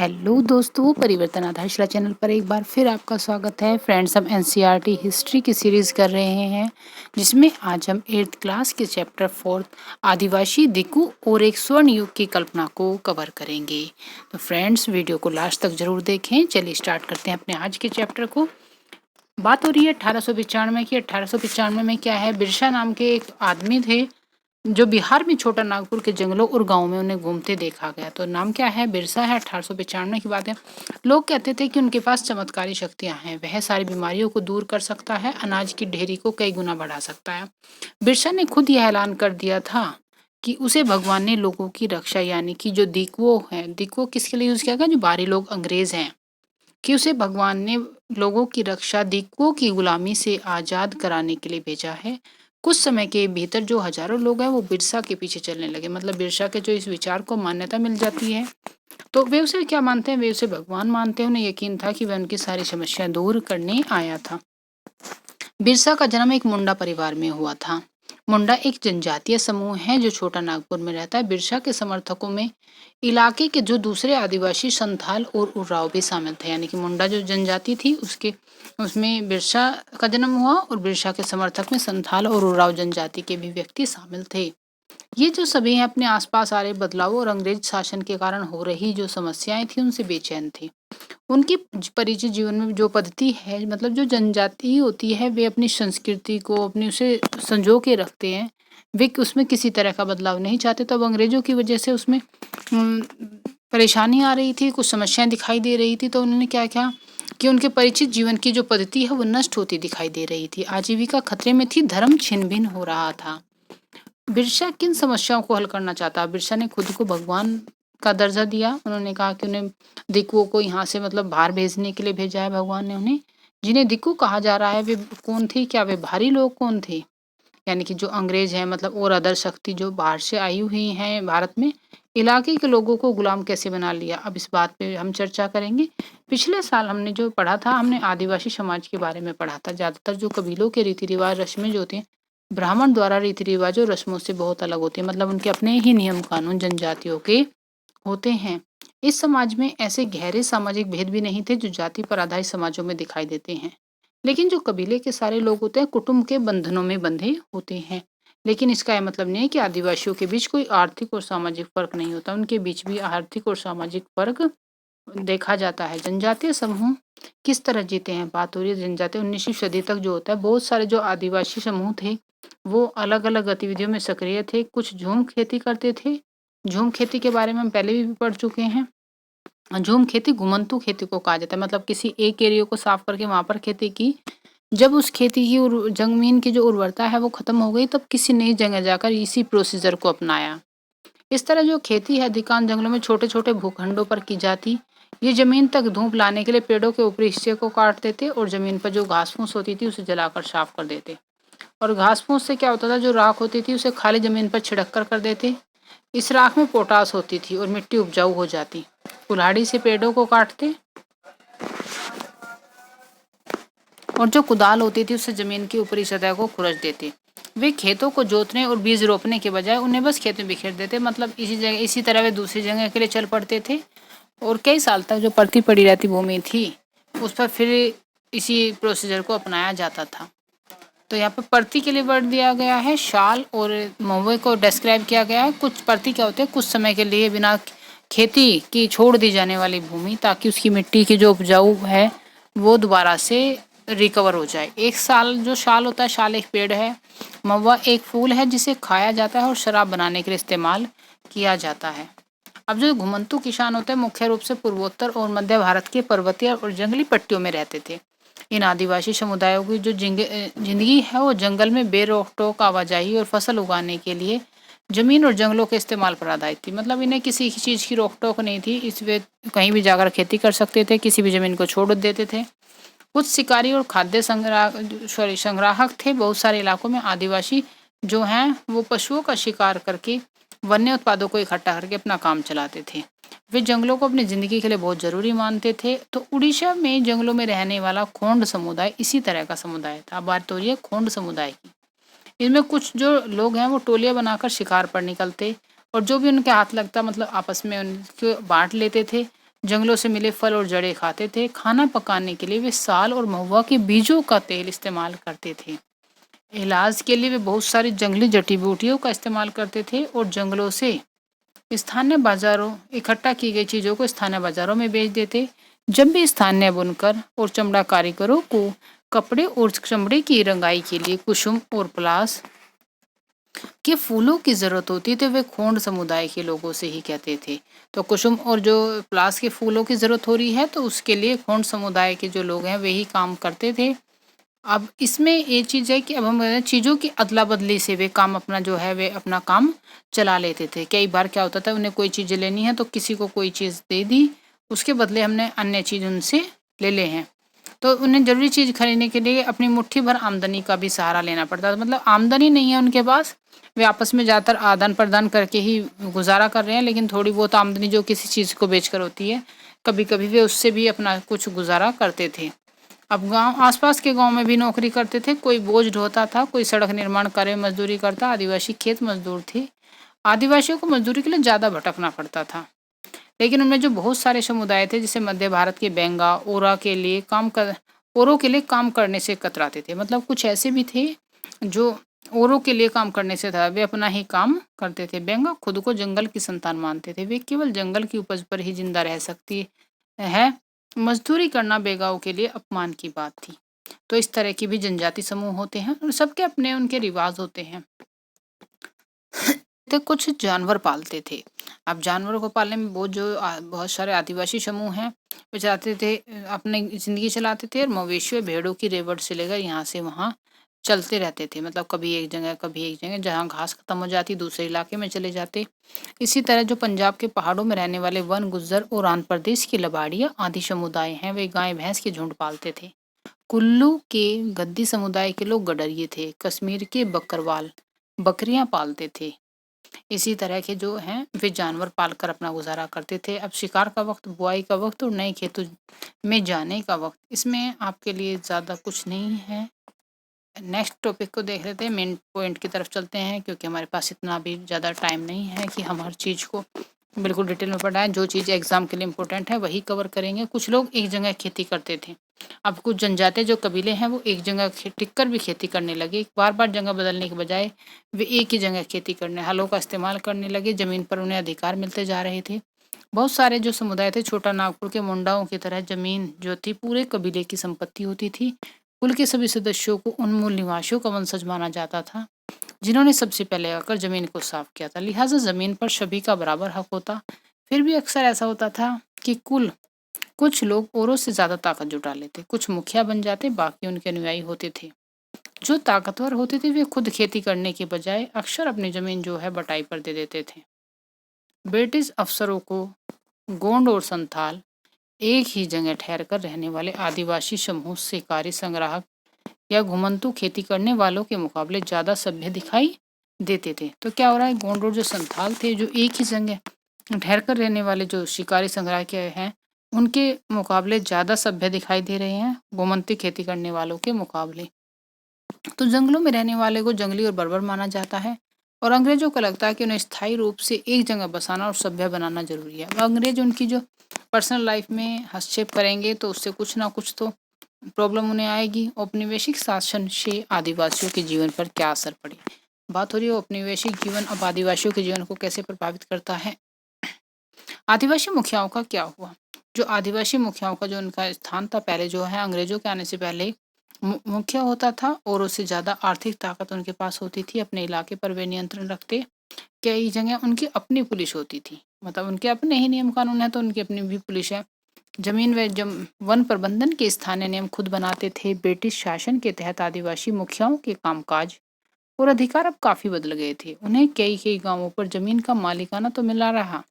Hello दोस्तों, परिवर्तन आधारशिला चैनल पर एक बार फिर आपका स्वागत है। फ्रेंड्स, हम एनसीईआरटी हिस्ट्री की सीरीज कर रहे हैं, जिसमें आज हम 8th क्लास के चैप्टर 4 आदिवासी दिक्कू और एक स्वर्ण युग की कल्पना को कवर करेंगे। तो फ्रेंड्स, वीडियो को लास्ट तक जरूर देखें। चलिए स्टार्ट करते हैं अपने आज के चैप्टर को। बात हो रही है 1895 की। 1895 में क्या है, बिरसा नाम के एक आदमी थे जो बिहार में छोटा नागपुर के जंगलों और गांवों में उन्हें घूमते देखा गया। तो नाम क्या है, बिरसा है। 1895 की बात है। लोग कहते थे कि उनके पास चमत्कारी शक्तियां हैं, वह सारी बीमारियों को दूर कर सकता है, अनाज की ढेरी को कई गुना बढ़ा सकता है। बिरसा ने खुद यह ऐलान कर दिया था कि उसे भगवान ने लोगों की रक्षा, यानी कि जो दिक्कुओं हैं, दिक्कुओं किसके लिए यूज किया गया, जो बाहरी लोग अंग्रेज हैं, कि उसे भगवान ने लोगों की रक्षा, दिक्कुओं की गुलामी से आजाद कराने के लिए भेजा है। कुछ समय के भीतर जो हजारों लोग हैं वो बिरसा के पीछे चलने लगे। मतलब बिरसा के जो इस विचार को मान्यता मिल जाती है तो वे उसे क्या मानते हैं, वे उसे भगवान मानते हैं। उन्हें यकीन था कि वह उनकी सारी समस्याएं दूर करने आया था। बिरसा का जन्म एक मुंडा परिवार में हुआ था। मुंडा एक जनजातीय समूह है जो छोटा नागपुर में रहता है। बिरसा के समर्थकों में इलाके के जो दूसरे आदिवासी संथाल और उराव भी शामिल थे, यानी कि मुंडा जो जनजाति थी उसमें बिरसा का जन्म हुआ और बिरसा के समर्थक में संथाल और उराव जनजाति के भी व्यक्ति शामिल थे। ये जो सभी हैं अपने आसपास आ रहे बदलावों और अंग्रेज शासन के कारण हो रही जो समस्याएं थी उनसे बेचैन थे। उनकी परिचित जीवन में जो पद्धति है, मतलब जो जनजाति होती है, वे अपनी संस्कृति को अपने उसे संजो के रखते हैं। वे उसमें किसी तरह का बदलाव नहीं चाहते। तो अब अंग्रेजों की वजह से उसमें परेशानी आ रही थी, कुछ समस्याएं दिखाई दे रही थी। तो उन्होंने क्या किया कि उनके परिचित जीवन की जो पद्धति है वो नष्ट होती दिखाई दे रही थी। आजीविका खतरे में थी, धर्म छिन्न भिन्न हो रहा था। बिरसा किन समस्याओं को हल करना चाहता? बिरसा ने खुद को भगवान का दर्जा दिया। उन्होंने कहा कि उन्हें दिक्कुओं को यहाँ से मतलब बाहर भेजने के लिए भेजा है भगवान ने उन्हें। जिन्हें दिक्कू कहा जा रहा है वे कौन थे, क्या वे भारी लोग कौन थे, यानी कि जो अंग्रेज हैं, मतलब और अदर शक्ति जो बाहर से आई हुई हैं भारत में, इलाके के लोगों को गुलाम कैसे बना लिया। अब इस बात पे हम चर्चा करेंगे। पिछले साल हमने जो पढ़ा था, हमने आदिवासी समाज के बारे में पढ़ा था। ज्यादातर जो कबीलों के रीति रिवाज रस्में जो होती हैं, ब्राह्मण द्वारा रीति रिवाजों रस्मों से बहुत अलग होते हैं। मतलब उनके अपने ही नियम कानून जनजातियों के होते हैं। इस समाज में ऐसे गहरे सामाजिक भेद भी नहीं थे जो जाति पर आधारित समाजों में दिखाई देते हैं। लेकिन जो कबीले के सारे लोग होते हैं कुटुंब के बंधनों में बंधे होते हैं। लेकिन इसका यह मतलब नहीं है कि आदिवासियों के बीच कोई आर्थिक और सामाजिक फर्क नहीं होता। उनके बीच भी आर्थिक और सामाजिक फर्क देखा जाता है। जनजातीय समूह किस तरह जीते हैं, बात हो रही है जनजातीय। 19वीं सदी तक जो होता है, बहुत सारे जो आदिवासी समूह थे वो अलग अलग गतिविधियों में सक्रिय थे। कुछ झूम खेती करते थे। झूम खेती के बारे में हम पहले भी पढ़ चुके हैं। झूम खेती घुमंतू खेती को कहा जाता है। मतलब किसी एक एरिया को साफ करके वहां पर खेती की। जब उस खेती की जमीन की जो उर्वरता है वो खत्म हो गई, तब किसी नई जगह जाकर इसी प्रोसीजर को अपनाया। इस तरह जो खेती है अधिकांश जंगलों में छोटे छोटे भूखंडों पर की जाती। ये जमीन तक धूप लाने के लिए पेड़ों के ऊपरी हिस्से को काट देते और जमीन पर जो घास फूस होती थी उसे जलाकर साफ कर देते। और घास फूस से क्या होता था, जो राख होती थी उसे खाली जमीन पर छिड़क कर देते। इस राख में पोटास होती थी और मिट्टी उपजाऊ हो जाती। कुल्हाड़ी से पेड़ों को काटते और जो कुदाल होती थी उससे जमीन की ऊपरी सतह को खुरच देते। वे खेतों को जोतने और बीज रोपने के बजाय उन्हें बस खेत में बिखेर देते। मतलब इसी तरह वे दूसरी जगह के लिए चल पड़ते थे और कई साल तक जो पड़ती पड़ी रहती भूमि थी उस पर फिर इसी प्रोसीजर को अपनाया जाता था। तो यहाँ पर पर्ती के लिए वर्ड दिया गया है शाल, और महुए को डिस्क्राइब किया गया है। कुछ पर्ती क्या होते हैं, कुछ समय के लिए बिना खेती की छोड़ दी जाने वाली भूमि, ताकि उसकी मिट्टी की जो उपजाऊ है वो दोबारा से रिकवर हो जाए। एक साल जो शाल होता है, शाल एक पेड़ है। महुआ एक फूल है जिसे खाया जाता है और शराब बनाने के लिए इस्तेमाल किया जाता है। अब जो घुमंतू किसान होते हैं मुख्य रूप से पूर्वोत्तर और मध्य भारत के पर्वतीय और जंगली पट्टियों में रहते थे। इन आदिवासी समुदायों की जो जिंदगी है वो जंगल में बेरोक टोक आवाजाही और फसल उगाने के लिए जमीन और जंगलों के इस्तेमाल पर आधारित थी। मतलब इन्हें किसी चीज की रोक टोक नहीं थी, इस वे कहीं भी जाकर खेती कर सकते थे, किसी भी जमीन को छोड़ देते थे। कुछ शिकारी और खाद्य संग्राहक थे। बहुत सारे इलाकों में आदिवासी जो हैं वो पशुओं का शिकार करके वन्य उत्पादों को इकट्ठा करके अपना काम चलाते थे। वे जंगलों को अपनी जिंदगी के लिए बहुत जरूरी मानते थे। तो उड़ीसा में जंगलों में रहने वाला खोंड समुदाय इसी तरह का समुदाय था। बात हो रही है खोंड समुदाय की। इनमें कुछ जो लोग हैं वो टोलियां बनाकर शिकार पर निकलते और जो भी उनके हाथ लगता मतलब आपस में उनको बांट लेते थे। जंगलों से मिले फल और जड़ें खाते थे। खाना पकाने के लिए वे साल और महुआ के बीजों का तेल इस्तेमाल करते थे। इलाज के लिए वे बहुत सारी जंगली जड़ी बूटियों का इस्तेमाल करते थे और जंगलों से स्थानीय बाजारों इकट्ठा की गई चीजों को स्थानीय बाजारों में बेच देते। जब भी स्थानीय बुनकर और चमड़ा कारीगरों को कपड़े और चमड़े की रंगाई के लिए कुसुम और पलाश के फूलों की जरूरत होती तो वे खोंड समुदाय के लोगों से ही कहते थे। तो कुसुम और जो पलाश के फूलों की जरूरत हो रही है तो उसके लिए खोंड समुदाय के जो लोग हैं वे ही काम करते थे। अब इसमें ये चीज़ है कि अब हम चीज़ों की अदला बदली से वे काम अपना जो है वे अपना काम चला लेते थे। कई बार क्या होता था उन्हें कोई चीज़ लेनी है तो किसी को कोई चीज़ दे दी, उसके बदले हमने अन्य चीज़ उनसे ले ले हैं। तो उन्हें ज़रूरी चीज़ खरीदने के लिए अपनी मुट्ठी भर आमदनी का भी सहारा लेना पड़ता था। मतलब आमदनी नहीं है उनके पास, वे आपस में ज़्यादातर आदान प्रदान करके ही गुजारा कर रहे हैं, लेकिन थोड़ी बहुत आमदनी जो किसी चीज़ को बेचकर होती है कभी कभी वे उससे भी अपना कुछ गुजारा करते थे। अब गांव आसपास के गांव में भी नौकरी करते थे। कोई बोझ ढोता था, कोई सड़क निर्माण कार्य में मजदूरी करता। आदिवासी खेत मजदूर थे। आदिवासियों को मजदूरी के लिए ज़्यादा भटकना पड़ता था, लेकिन उनमें जो बहुत सारे समुदाय थे जैसे मध्य भारत के बेंगा औरों के लिए काम करने से कतराते थे। मतलब कुछ ऐसे भी थे जो औरों के लिए काम करने से था, वे अपना ही काम करते थे। बेंगा खुद को जंगल की संतान मानते थे, वे केवल जंगल की उपज पर ही जिंदा रह सकती है। मजदूरी करना बेगाओं के लिए अपमान की बात थी। तो इस तरह की भी जनजाति समूह होते हैं और सबके अपने उनके रिवाज होते हैं। तो कुछ जानवर पालते थे। अब जानवरों को पालने में बहुत सारे आदिवासी समूह हैं। वे चाहते थे अपनी जिंदगी चलाते थे और मवेशी और भेड़ों की रेवड़ से लेकर यहाँ से वहाँ चलते रहते थे। मतलब कभी एक जगह जहाँ घास खत्म हो जाती दूसरे इलाके में चले जाते। इसी तरह जो पंजाब के पहाड़ों में रहने वाले वन गुज्जर और आंध्र प्रदेश की लबाड़िया आदि समुदाय हैं, वे गाय भैंस के झुंड पालते थे। कुल्लू के गद्दी समुदाय के लोग गडरिये थे। कश्मीर के बकरवाल बकरियां पालते थे। इसी तरह के जो हैं वे जानवर पालकर अपना गुजारा करते थे। अब शिकार का वक्त, बुआई का वक्त और नए खेतों में जाने का वक्त, इसमें आपके लिए ज़्यादा कुछ नहीं है। नेक्स्ट टॉपिक को देख लेते हैं, मेन पॉइंट की तरफ चलते हैं, क्योंकि हमारे पास इतना भी ज़्यादा टाइम नहीं है कि हम हर चीज़ को बिल्कुल डिटेल में पढ़ाएं। जो चीज़ एग्जाम के लिए इम्पोर्टेंट है वही कवर करेंगे। कुछ लोग एक जगह खेती करते थे। अब कुछ जनजातीय जो कबीले हैं वो एक जगह टिक कर भी खेती करने लगे। बार बार जगह बदलने के बजाय वे एक ही जगह खेती करने, हलों का इस्तेमाल करने लगे। ज़मीन पर उन्हें अधिकार मिलते जा रहे थे। बहुत सारे जो समुदाय थे, छोटा नागपुर के मुंडाओं की तरह जमीन जो थी पूरे कबीले की संपत्ति होती थी। कुल के सभी सदस्यों को उन मूल निवासियों का वंशज माना जाता था जिन्होंने सबसे पहले आकर जमीन को साफ किया था। लिहाजा जमीन पर सभी का बराबर हक होता। फिर भी अक्सर ऐसा होता था कि कुछ लोग औरों से ज्यादा ताकत जुटा लेते। कुछ मुखिया बन जाते, बाकी उनके अनुयायी होते थे। जो ताकतवर होते थे वे खुद खेती करने के बजाय अक्सर अपनी जमीन जो है बटाई पर दे देते थे। ब्रिटिश अफसरों को गोंड और संथाल, एक ही जगह ठहर कर रहने वाले आदिवासी समूह, शिकारी, संग्राहक या घुमंतू खेती करने वालों के मुकाबले ज्यादा सभ्य दिखाई देते थे। तो क्या हो रहा है, गोंड और जो संथाल थे जो एक ही जगह ठहर कर रहने वाले जो शिकारी संग्राहक के हैं उनके मुकाबले ज्यादा सभ्य दिखाई दे रहे हैं घुमंती खेती करने वालों के मुकाबले। तो जंगलों में रहने वाले को जंगली और बर्बर माना जाता है और अंग्रेजों को लगता है कि उन्हें स्थायी रूप से एक जगह बसाना और सभ्य बनाना जरूरी है। अंग्रेज उनकी जो पर्सनल लाइफ में हस्तक्षेप करेंगे तो उससे कुछ ना कुछ तो प्रॉब्लम उन्हें आएगी। औपनिवेशिक शासन से आदिवासियों के जीवन पर क्या असर पड़ी। बात हो रही है औपनिवेशिक जीवन अब आदिवासियों के जीवन को कैसे प्रभावित करता है। आदिवासी मुखियाओं का क्या हुआ। जो आदिवासी मुखियाओं का जो उनका स्थान था पहले जो है अंग्रेजों के आने से पहले मुखिया होता था और उससे ज़्यादा आर्थिक ताकत उनके पास होती थी। अपने इलाके पर वे नियंत्रण रखते। कई जगह उनकी अपनी पुलिस होती थी, मतलब उनके अपने ही नियम कानून है तो उनकी अपनी भी पुलिस है। जमीन व वन प्रबंधन के स्थानीय नियम खुद बनाते थे। ब्रिटिश शासन के तहत आदिवासी मुखियाओं के कामकाज और अधिकार अब काफी बदल गए थे। उन्हें कई गांवों पर जमीन का मालिकाना तो मिला रहा,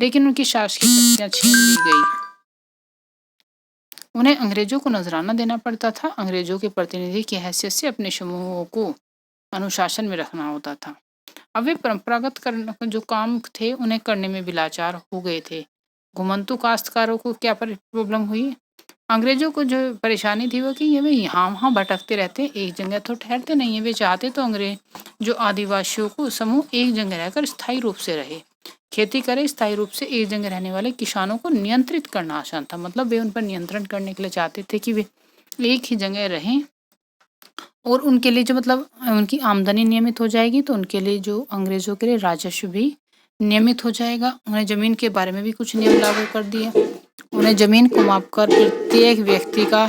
लेकिन उनकी शासकीय शक्तियां छीन ली गई। उन्हें अंग्रेजों को नजराना देना पड़ता था। अंग्रेजों के प्रतिनिधि की हैसियत से अपने समूहों को अनुशासन में रखना होता था। अब वे परंपरागत जो काम थे उन्हें करने में भी लाचार हो गए थे। घुमंतू काश्तकारों को क्या प्रॉब्लम हुई। अंग्रेजों को जो परेशानी थी वो कि ये वे यहाँ वहाँ भटकते रहते, एक जगह तो ठहरते नहीं है। वे चाहते तो अंग्रेज जो आदिवासियों को समूह एक जगह रहकर स्थायी रूप से रहे। खेती करें। स्थायी रूप से एक जगह रहने वाले किसानों को नियंत्रित करना आसान था, मतलब वे उन पर नियंत्रण करने के लिए चाहते थे कि वे एक ही जगह रहें और उनके लिए जो मतलब उनकी आमदनी नियमित हो जाएगी, तो उनके लिए जो अंग्रेजों के लिए राजस्व भी नियमित हो जाएगा। उन्हें जमीन के बारे में भी कुछ नियम लागू कर दिए। उन्हें जमीन को मापकर प्रत्येक व्यक्ति का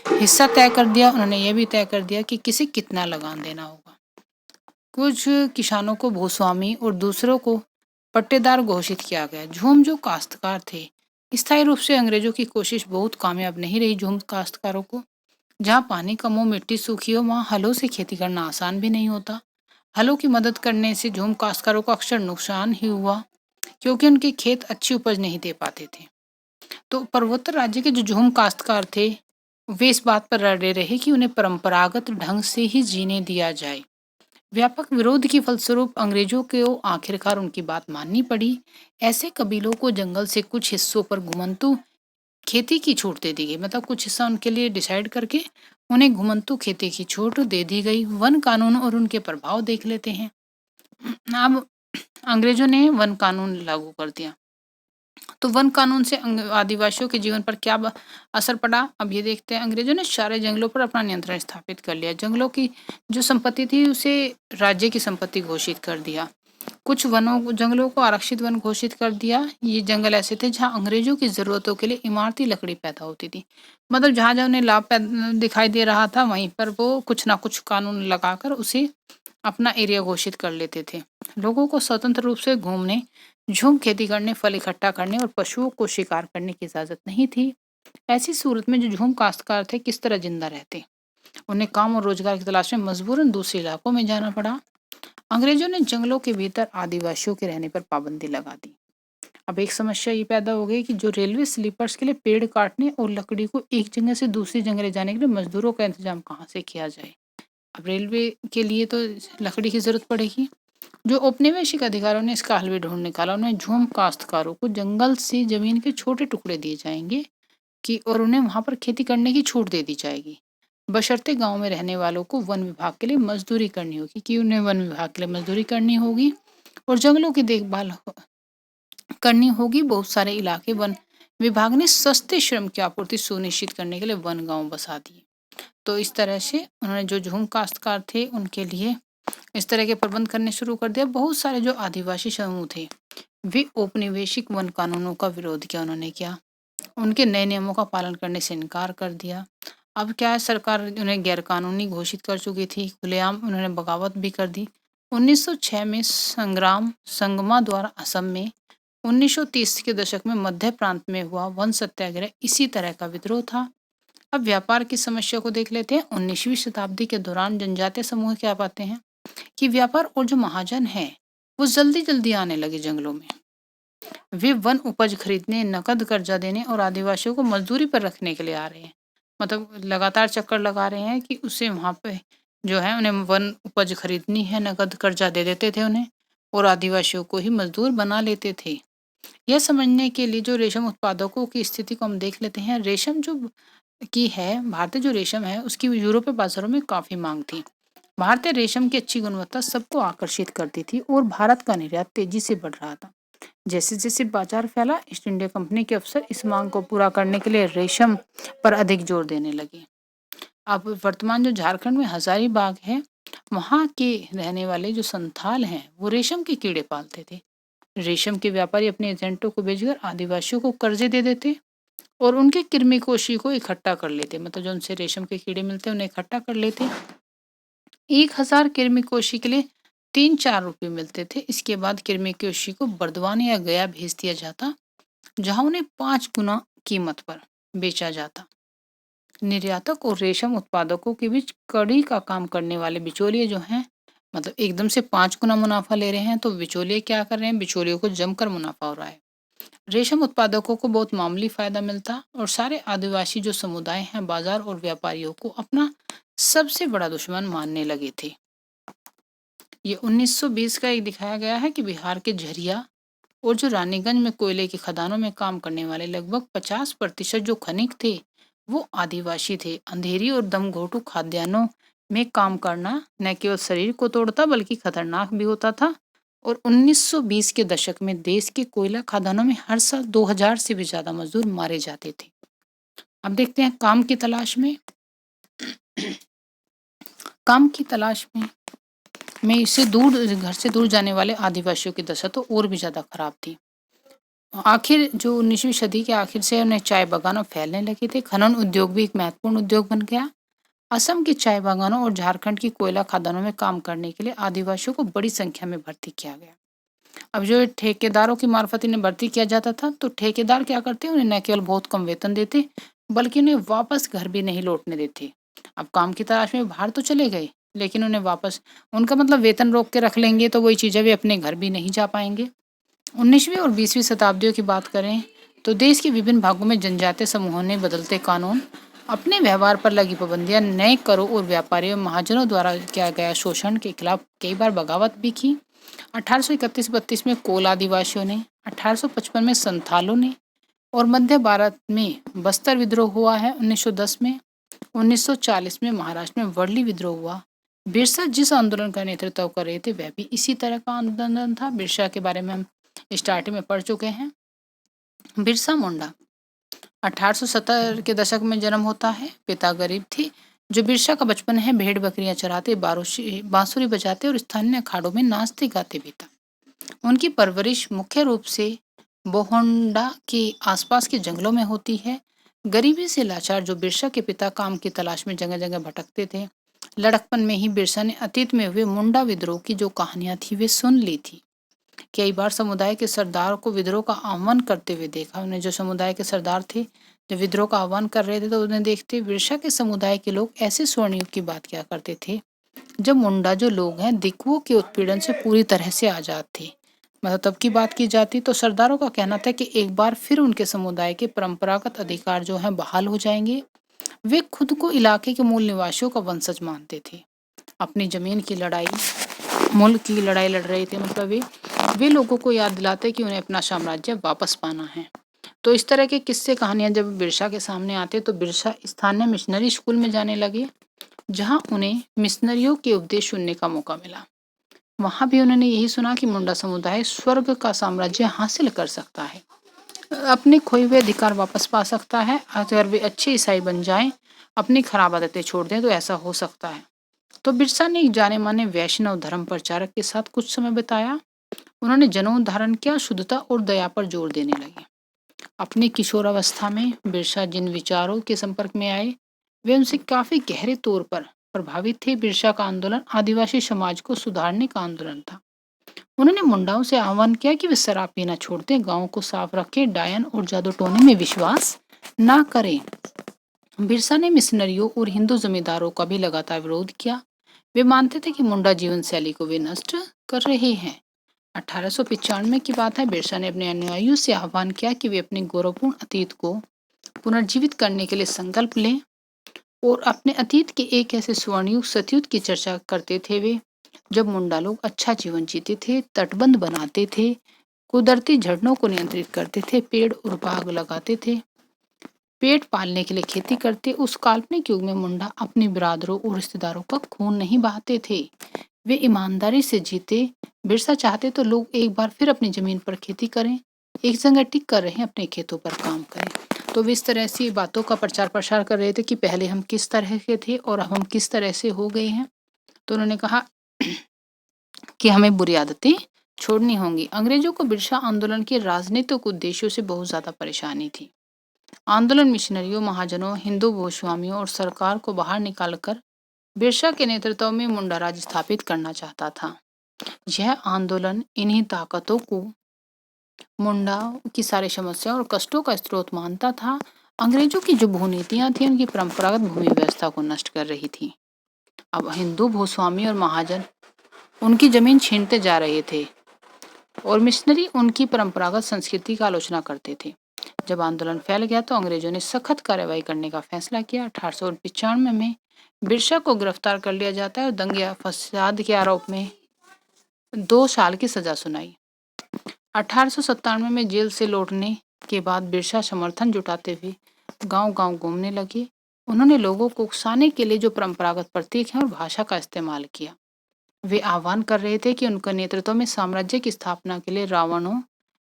हिस्सा तय कर दिया। उन्होंने यह भी तय कर दिया कि किसे कितना लगान देना होगा। कुछ किसानों को भूस्वामी और दूसरों को पट्टेदार घोषित किया गया। झूम जो काश्तकार थे, स्थायी रूप से अंग्रेजों की कोशिश बहुत कामयाब नहीं रही। झूम काश्तकारों को जहाँ पानी कम हो, मिट्टी सूखी हो, वहाँ हलों से खेती करना आसान भी नहीं होता। हलों की मदद करने से झूम काश्तकारों को अक्सर नुकसान ही हुआ, क्योंकि उनके खेत अच्छी उपज नहीं दे पाते थे। तो पूर्वोत्तर राज्य के जो झूम काश्तकार थे, वे इस बात पर अड़े रहे कि उन्हें परंपरागत ढंग से ही जीने दिया जाए। व्यापक विरोध के फलस्वरूप अंग्रेजों को आखिरकार उनकी बात माननी पड़ी। ऐसे कबीलों को जंगल से कुछ हिस्सों पर घुमंतु खेती की छूट दे दी गई, मतलब कुछ हिस्सा उनके लिए डिसाइड करके उन्हें घुमंतु खेती की छूट दे दी गई। वन कानून और उनके प्रभाव देख लेते हैं। अब अंग्रेजों ने वन कानून लागू कर दिया, तो वन कानून से आदिवासियों के जीवन पर क्या असर पड़ा, अब ये देखते हैं। अंग्रेजों ने सारे जंगलों पर अपना नियंत्रण स्थापित कर लिया। जंगलों की जो संपत्ति थी उसे राज्य की संपत्ति घोषित कर दिया। कुछ जंगलों को आरक्षित वन घोषित कर दिया। ये जंगल ऐसे थे जहाँ अंग्रेजों की जरूरतों के लिए इमारती लकड़ी पैदा होती थी, मतलब जहाँ जहाँ उन्हें लाभ दिखाई दे रहा था वहीं पर वो कुछ ना कुछ कानून लगाकर उसे अपना एरिया घोषित कर लेते थे। लोगों को स्वतंत्र रूप से घूमने, झूम खेती करने, फल इकट्ठा करने और पशुओं को शिकार करने की इजाजत नहीं थी। ऐसी सूरत में जो झूम काश्तकार थे किस तरह जिंदा रहते। उन्हें काम और रोजगार की तलाश में मजबूरन दूसरे इलाकों में जाना पड़ा। अंग्रेजों ने जंगलों के भीतर आदिवासियों के रहने पर पाबंदी लगा दी। अब एक समस्या ये पैदा हो गई कि जो रेलवे स्लीपर्स के लिए पेड़ काटने और लकड़ी को एक जगह से दूसरी जगह ले जाने के लिए मजदूरों का इंतजाम कहाँ से किया जाए। अब रेलवे के लिए तो लकड़ी की जरूरत पड़ेगी। जो औपनिवेशिक अधिकारियों ने इसका हल भी ढूंढ निकाला। उन्हें झूम काश्तकारों को जंगल से जमीन के छोटे टुकड़े दिए जाएंगे कि और उन्हें वहां पर खेती करने की छूट दे दी जाएगी, बशर्ते गांव में रहने वालों को वन विभाग के लिए मजदूरी करनी होगी, कि उन्हें वन विभाग के लिए मजदूरी करनी होगी और जंगलों की देखभाल करनी होगी। बहुत सारे इलाके वन विभाग ने सस्ते श्रम की आपूर्ति सुनिश्चित करने के लिए वन गांव बसा दिए। तो इस तरह से उन्होंने जो झूम काश्तकार थे उनके लिए इस तरह के प्रबंध करने शुरू कर दिया। बहुत सारे जो आदिवासी समूह थे वे औपनिवेशिक वन कानूनों का विरोध किया। उन्होंने क्या, उनके नए नियमों का पालन करने से इनकार कर दिया। अब क्या है, सरकार उन्हें गैरकानूनी घोषित कर चुकी थी। खुलेआम उन्होंने बगावत भी कर दी। 1906 में संगमा द्वारा असम में, 1930 के दशक में मध्य प्रांत में हुआ वन सत्याग्रह इसी तरह का विद्रोह था। अब व्यापार की समस्या को देख लेते हैं। 19वीं शताब्दी के दौरान जनजातीय समूह क्या पाते हैं कि व्यापार और जो महाजन है वो जल्दी जल्दी आने लगे जंगलों में। वे वन उपज खरीदने, नकद कर्जा देने और आदिवासियों को मजदूरी पर रखने के लिए आ रहे हैं। मतलब लगातार चक्कर लगा रहे हैं कि उसे वहां पे जो है उन्हें वन उपज खरीदनी है, नकद कर्जा दे देते थे उन्हें और आदिवासियों को ही मजदूर बना लेते थे। यह समझने के लिए जो रेशम उत्पादकों की स्थिति को हम देख लेते हैं। रेशम जो की है, भारतीय जो रेशम है उसकी यूरोपीय बाजारों में काफी मांग थी। भारतीय रेशम की अच्छी गुणवत्ता सबको आकर्षित करती थी और भारत का निर्यात तेजी से बढ़ रहा था। जैसे जैसे बाजार फैला, ईस्ट इंडिया कंपनी के अफसर इस मांग को पूरा करने के लिए रेशम पर अधिक जोर देने लगे। अब वर्तमान जो झारखंड में हजारीबाग है, वहाँ के रहने वाले जो संथाल हैं वो रेशम के कीड़े पालते थे। रेशम के व्यापारी अपने एजेंटों को भेजकर आदिवासियों को कर्जे दे देते और उनके कृमिकोशी को इकट्ठा कर लेते, मतलब जो उनसे रेशम के कीड़े मिलते उन्हें इकट्ठा कर लेते। 1000 कृमिकोशी के लिए 3-4 रुपये मिलते थे। इसके बाद कृमिकोशी को बर्दवान या गया भेज दिया जाता, जहां उन्हें 5 गुना कीमत पर बेचा जाता। निर्यातक और रेशम उत्पादकों के बीच कड़ी का काम करने वाले बिचौलिए जो हैं, मतलब एकदम से 5 गुना मुनाफा ले रहे हैं, तो बिचौलिए क्या कर रहे हैं, बिचौलियों को जमकर मुनाफा हो रहा है। रेशम उत्पादकों को बहुत मामूली फायदा मिलता और सारे आदिवासी जो समुदाय हैं बाजार और व्यापारियों को अपना सबसे बड़ा दुश्मन मानने लगे थे। ये 1920 का एक दिखाया गया है कि बिहार के झरिया और जो रानीगंज में कोयले की खदानों में काम करने वाले लगभग 50% जो खनिक थे वो आदिवासी थे। अंधेरी और दमघोटू खाद्यान्नों में काम करना न केवल शरीर को तोड़ता बल्कि खतरनाक भी होता था और 1920 के दशक में देश के कोयला खदानों में हर साल 2000 से भी ज्यादा मजदूर मारे जाते थे। अब देखते हैं काम की तलाश में इससे दूर घर से दूर जाने वाले आदिवासियों की दशा तो और भी ज्यादा खराब थी। आखिर जो 19वीं सदी के आखिर से उन्हें चाय बागानों फैलने लगे थे। खनन उद्योग भी एक महत्वपूर्ण उद्योग बन गया। असम के चाय बागानों और झारखंड की कोयला खदानों में काम करने के लिए आदिवासियों को बड़ी संख्या में भर्ती किया गया। अब जो ठेकेदारों की मार्फत इन्हें भर्ती किया जाता था, तो ठेकेदार क्या करते, उन्हें न केवल बहुत कम वेतन देते बल्कि उन्हें वापस घर भी नहीं लौटने देते। अब काम की तलाश में बाहर तो चले गए, लेकिन उन्हें वापस, उनका मतलब वेतन रोक के रख लेंगे तो वही चीज़ें वे अपने घर भी नहीं जा पाएंगे। 19वीं और 20वीं शताब्दियों की बात करें तो देश के विभिन्न भागों में जनजातीय समूहों ने बदलते कानून, अपने व्यवहार पर लगी पाबंदियां, नए करों और व्यापारियों महाजनों द्वारा किया गया शोषण के खिलाफ कई बार बगावत भी की। 1831-32 में कोल आदिवासियों ने, 1855 में संथालों ने और मध्य भारत में बस्तर विद्रोह हुआ है 1910 में। 1940 में महाराष्ट्र में वर्ली विद्रोह हुआ। बिरसा जिस आंदोलन का नेतृत्व कर रहे थे वह भी इसी तरह का आंदोलन था। बिरसा के बारे में हम स्टार्टिंग में पढ़ चुके हैं। बिरसा मुंडा 1870 के दशक में जन्म होता है। पिता गरीब थे। जो बिरसा का बचपन है भेड़ बकरियां चराते, बांसुरी बजाते और स्थानीय अखाड़ों में नाचते गाते भी था। उनकी परवरिश मुख्य रूप से बोहोंडा के आसपास के जंगलों में होती है। गरीबी से लाचार जो बिरसा के पिता काम की तलाश में जगह जगह भटकते थे। लड़कपन में ही बिरसा ने अतीत में हुए मुंडा विद्रोह की जो कहानियां थी वे सुन ली थी। कई बार समुदाय के सरदार को विद्रोह का आह्वान करते हुए देखा। उन्हें जो समुदाय के सरदार थे जो विद्रोह का आह्वान कर रहे थे, तो उन्हें देखते बिरसा के समुदाय के लोग ऐसे स्वर्ण युग की बात क्या करते थे जब मुंडा जो लोग हैं दिकुओं के उत्पीड़न से पूरी तरह से आजाद थे। मतलब तब की बात की जाती तो सरदारों का कहना था कि एक बार फिर उनके समुदाय के परंपरागत अधिकार जो हैं बहाल हो जाएंगे। वे खुद को इलाके के मूल निवासियों का वंशज मानते थे। अपनी जमीन की लड़ाई, मुल्क की लड़ाई लड़ रहे थे। मतलब वे लोगों को याद दिलाते कि उन्हें अपना साम्राज्य वापस पाना है। तो इस तरह के किस्से कहानियां जब बिरसा के सामने आते तो बिरसा स्थानीय मिशनरी स्कूल में जाने लगे, जहां उन्हें मिशनरियों के उपदेश सुनने का मौका मिला। वहां भी उन्होंने यही सुना कि मुंडा समुदाय स्वर्ग का साम्राज्य हासिल कर सकता है, अपने खोए हुए अधिकार वापस पा सकता है। अगर वे अच्छे ईसाई बन जाएं, अपनी खराब आदतें छोड़ दें तो ऐसा हो सकता है। तो बिरसा ने एक जाने माने वैष्णव धर्म प्रचारक के साथ कुछ समय बिताया। उन्होंने जनेऊ धारण किया, शुद्धता और दया पर जोर देने लगे। अपनी किशोरावस्था में बिरसा जिन विचारों के संपर्क में आए वे उनसे काफी गहरे तौर पर प्रभावित थे। बिरसा का आंदोलन आदिवासी समाज को सुधारने का आंदोलन था। उन्होंने मुंडाओं से आह्वान किया कि वे शराब पीना छोड़ दें, गांव को साफ रखें, डायन और जादू टोने में विश्वास ना करें। बिरसा ने मिशनरियों और हिंदू जमींदारों का भी लगातार विरोध किया। वे मानते थे कि मुंडा जीवन शैली को वे नष्ट कर रहे हैं। 1895 की बात है। बिरसा ने अपने अनुयायियों से आह्वान किया कि वे अपने गौरवपूर्ण अतीत को पुनर्जीवित करने के लिए संकल्प लें और अपने अतीत के एक ऐसे स्वर्णयुग सतयुग की चर्चा करते थे वे जब मुंडा लोग अच्छा जीवन जीते थे, तटबंध बनाते थे, कुदरती झरनों को नियंत्रित करते थे, पेड़ और बाग लगाते थे, पेट पालने के लिए खेती करते। उस काल्पनिक युग में मुंडा अपने बिरादरों और रिश्तेदारों का खून नहीं बहाते थे, वे ईमानदारी से जीते। बिरसा चाहते तो लोग एक बार फिर अपनी जमीन पर खेती करें, एक जगह टिक कर रहे अपने खेतों पर काम करें। तो वे इस तरह से बातों का प्रचार प्रसार कर रहे थे कि पहले हम किस तरह के थे और अब हम किस तरह से हो गए हैं। तो उन्होंने कहा कि हमें बुरी आदतें छोड़नी होंगी। अंग्रेजों को बिरसा आंदोलन के राजनीतिक उद्देश्यों से बहुत ज्यादा परेशानी थी। आंदोलन मिशनरियों, महाजनों, हिंदू भूस्वामियों और सरकार को बाहर निकालकर बिरसा के नेतृत्व में मुंडा राज स्थापित करना चाहता था। यह आंदोलन इन्हीं ताकतों को मुंडा की सारी समस्याओं और कष्टों का स्रोत मानता था। अंग्रेजों की जो भूनीतियां थी उनकी परंपरागत भूमि व्यवस्था को नष्ट कर रही थी। अब हिंदू भूस्वामी और महाजन उनकी जमीन छीनते जा रहे थे और मिशनरी उनकी परंपरागत संस्कृति का आलोचना करते थे। जब आंदोलन फैल गया तो अंग्रेजों ने सख्त कार्रवाई करने का फैसला किया। 1895 में बिरसा को गिरफ्तार कर लिया जाता है और दंगे फसाद के आरोप में 2 साल की सजा सुनाई। 1897 में जेल से लौटने के बाद बिरसा समर्थन जुटाते हुए गांव-गांव घूमने लगे। उन्होंने लोगों को उकसाने के लिए जो परंपरागत प्रतीक हैं और भाषा का इस्तेमाल किया। वे आह्वान कर रहे थे कि उनके नेतृत्व में साम्राज्य की स्थापना के लिए रावणों,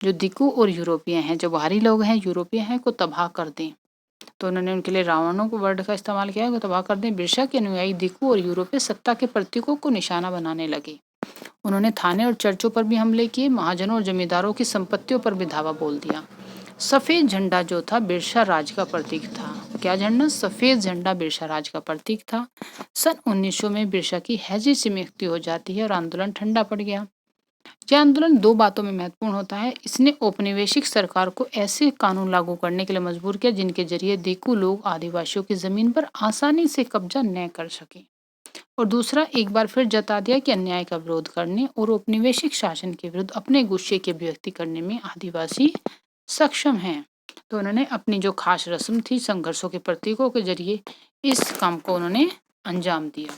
जो दिकु और यूरोपीय हैं, जो बाहरी लोग हैं, यूरोपीय हैं, को तबाह कर दें। तो उन्होंने उनके लिए रावणों को वर्ड का इस्तेमाल किया, को तबाह कर दें। बिरसा के अनुयायी दिकु और यूरोपीय सत्ता के प्रतीकों को निशाना बनाने लगे। उन्होंने थाने और चर्चों पर भी हमले किए, महाजनों और जमींदारों की संपत्तियों पर भी धावा बोल दिया। सफेद झंडा जो था बिरसा राज का प्रतीक था। क्या झंडा? सफेद झंडा बिरसा राज का प्रतीक था। सन 1900 में बिरसा की हैजी से मृत्यु हो जाती है और आंदोलन ठंडा पड़ गया। यह आंदोलन दो बातों में महत्वपूर्ण होता है। इसने औपनिवेशिक सरकार को ऐसे कानून लागू करने के लिए मजबूर किया जिनके जरिए दिकु लोग आदिवासियों की जमीन पर आसानी से कब्जा न कर सके। और दूसरा, एक बार फिर जता दिया कि अन्याय का विरोध करने और औपनिवेशिक शासन के विरुद्ध अपने गुस्से की अभिव्यक्ति करने में आदिवासी सक्षम हैं। तो उन्होंने अपनी जो खास रस्म थी, संघर्षों के प्रतीकों के जरिए इस काम को उन्होंने अंजाम दिया।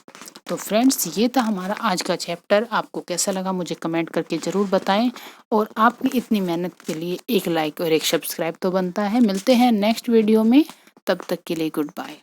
तो फ्रेंड्स, ये था हमारा आज का चैप्टर। आपको कैसा लगा मुझे कमेंट करके ज़रूर बताएं, और आपकी इतनी मेहनत के लिए एक लाइक और एक सब्सक्राइब तो बनता है। मिलते हैं नेक्स्ट वीडियो में, तब तक के लिए गुड बाय।